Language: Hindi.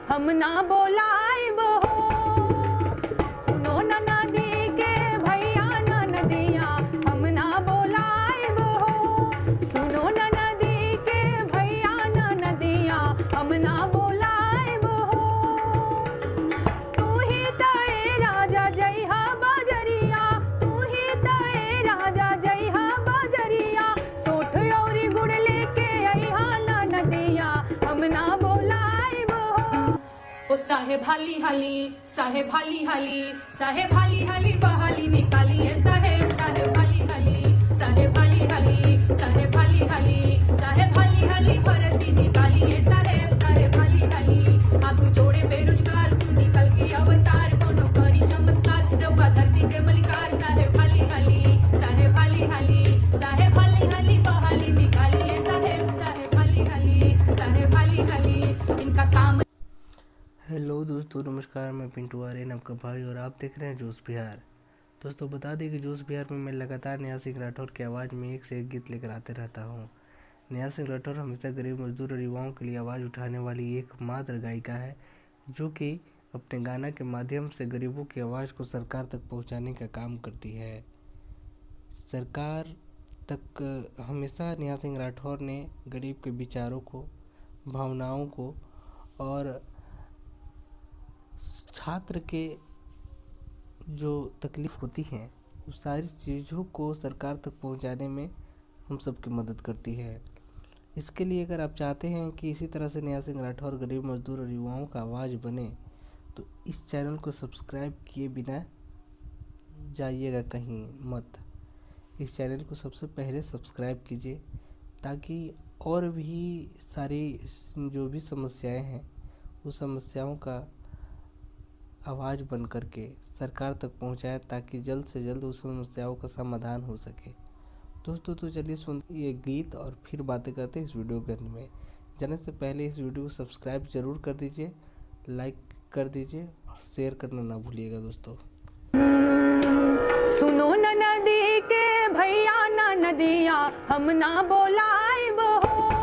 हम ना बोलाइब हो। सुनो न नदी के भैया न नदिया हम ना बोलाइब हो। सुनो न नदी के भैया न नदिया हम ना बोलाइब हो। तू ही तए राजा जइहा बजरिया, तू ही तए राजा जइहा बजरिया। सोठ औरी गुड़ लेके अइहा न नदिया हम ना बोलाइब हो। ओ साहेब हाली हाली, साहेब हाली हाली, साहेब हाली हाली बहाली निकालिए साहेब, साहेब हाली हाली, साहेब हाली हाली, साहेब हाली हाली, साहेब हाली हाली भर्ती निकालिए साहेब, साहेब हाली हाली। हाथ जोड़े बेरोजगार सुन निकल के अवतार, कोनो करी चमत्कार रउआ धरती के मलिकार। साहेब हाली हाली, साहेब हाली हाली, साहेब हाली हाली बहाली निकालिए साहेब, साहेब हाली हाली, साहेब हाली हाली। इनका काम। हेलो दोस्तों, नमस्कार। मैं पिंटू आर्यन, आपका भाई, और आप देख रहे हैं जोश बिहार। दोस्तों बता दें कि जोश बिहार में मैं लगातार नेहा सिंह राठौर की आवाज़ में एक से एक गीत लेकर आते रहता हूं। नेहा सिंह राठौर हमेशा गरीब मजदूर और युवाओं के लिए आवाज़ उठाने वाली एकमात्र गायिका है, जो कि अपने गाना के माध्यम से गरीबों की आवाज़ को सरकार तक पहुँचाने का काम करती है। सरकार तक हमेशा नेहा सिंह राठौर ने गरीब के विचारों को, भावनाओं को और छात्र के जो तकलीफ़ होती हैं उस सारी चीज़ों को सरकार तक पहुंचाने में हम सबकी मदद करती है। इसके लिए अगर आप चाहते हैं कि इसी तरह से नेहा सिंह राठौर गरीब मजदूर और युवाओं का आवाज़ बने, तो इस चैनल को सब्सक्राइब किए बिना जाइएगा कहीं मत। इस चैनल को सबसे पहले सब्सक्राइब कीजिए, ताकि और भी सारी जो भी समस्याएं हैं उस समस्याओं का आवाज़ बन करके सरकार तक पहुंचाए, ताकि जल्द से जल्द उस समस्याओं का समाधान हो सके। दोस्तों तो चलिए सुन ये गीत और फिर बातें करते हैं इस वीडियो के अंत में। जाने से पहले इस वीडियो को सब्सक्राइब जरूर कर दीजिए, लाइक कर दीजिए और शेयर करना ना भूलिएगा दोस्तों। सुनो न नदी के भैया न नदिया हम ना बोलाइब हो।